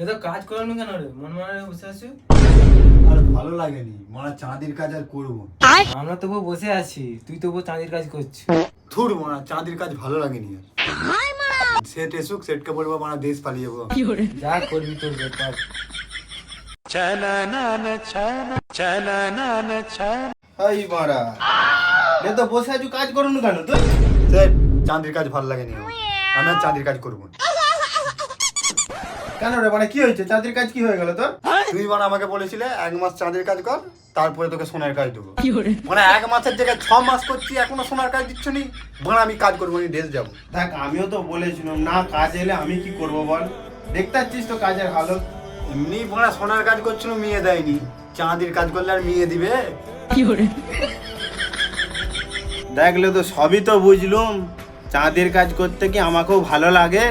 তো কাজ করানো কেন রে, মন মনে বসে আছো? আর ভালো লাগেনি, মারা চাঁদির কাজ আর করবো। আমরা তবু বসে আছি, তুই তবু চাঁদির কাজ করছিস। ধুর মারা চাঁদির কাজ ভালো লাগেনি আর। সেট এসুক, সেটকে বলবো মারা দেশ পালিয়ে যাবো। যা করবি তোর ব্যাপার। এই মারা এ তো বসে আছো, কাজ করো না কেন তুই? সেট, চাঁদির কাজ ভালো লাগেনি আমার। আমি আর চাঁদির কাজ করবো না। কেন রে, মানে কি হয়েছে? চাঁদের কাজ কি হয়ে গেল তোর? তুই মানে আমাকে বলেছিলে 1 মাস চাঁদের কাজ কর, তারপরে তোকে সোনার কাজ দেবো। মানে 1 মাসের জায়গায় 6 মাস করছি, এখনো সোনার কাজ দিচ্ছ নি। মানে আমি কাজ করবো না, দেশ যাবো। দেখ আমিও তো বলেছিলাম না, কাজ এলে আমি কি করব বল? দেখতে পাচ্ছিস তো কাজের হালত। এমনি মানে সোনার কাজ করছিল, মেয়ে দেয়নি। চাঁদির কাজ করলে আর মেয়ে দিবে? দেখলে তো সবই তো বুঝলুম। চাঁদের কাজ করতে কি আমাকেও ভালো লাগে,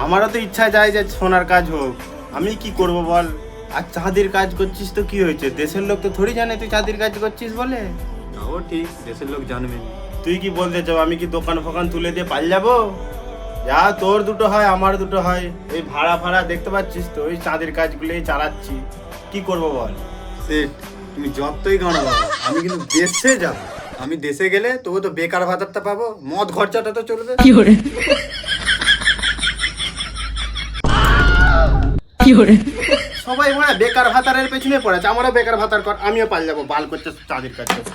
আমারও তো ইচ্ছা যায় যে সোনার কাজ হোক। আমি কি করব বল? আর চাঁদের কাজ করছিস তো কি হয়েছে? দেশের লোক তো থোড়ি জানে তুই চাঁদের কাজ করছিস বলে। ও ঠিক, দেশের লোক জানবে। তুই কি বলতে চাও আমি কি দোকান ফোকান তুলে দিয়ে পাল যাবো? যা তোর দুটো হয় আমার দুটো হয়, এই ভাড়া ফাড়া দেখতে পাচ্ছিস তো, ওই চাঁদের কাজগুলোই চালাচ্ছি। কি করব বল? সেট, তুমি যতই গানা বাবা, আমি কিন্তু দেশে যাব। আমি দেশে গেলে তবু তো বেকার ভাতাটা পাবো, মদ খরচাটা তো চলবে। সবাই মানে বেকার ভাতারের পেছনে পড়েছে, আমারও বেকার ভাতার কর, আমিও পাল যাবো। বাল করছে চাঁদের কাজ করছে।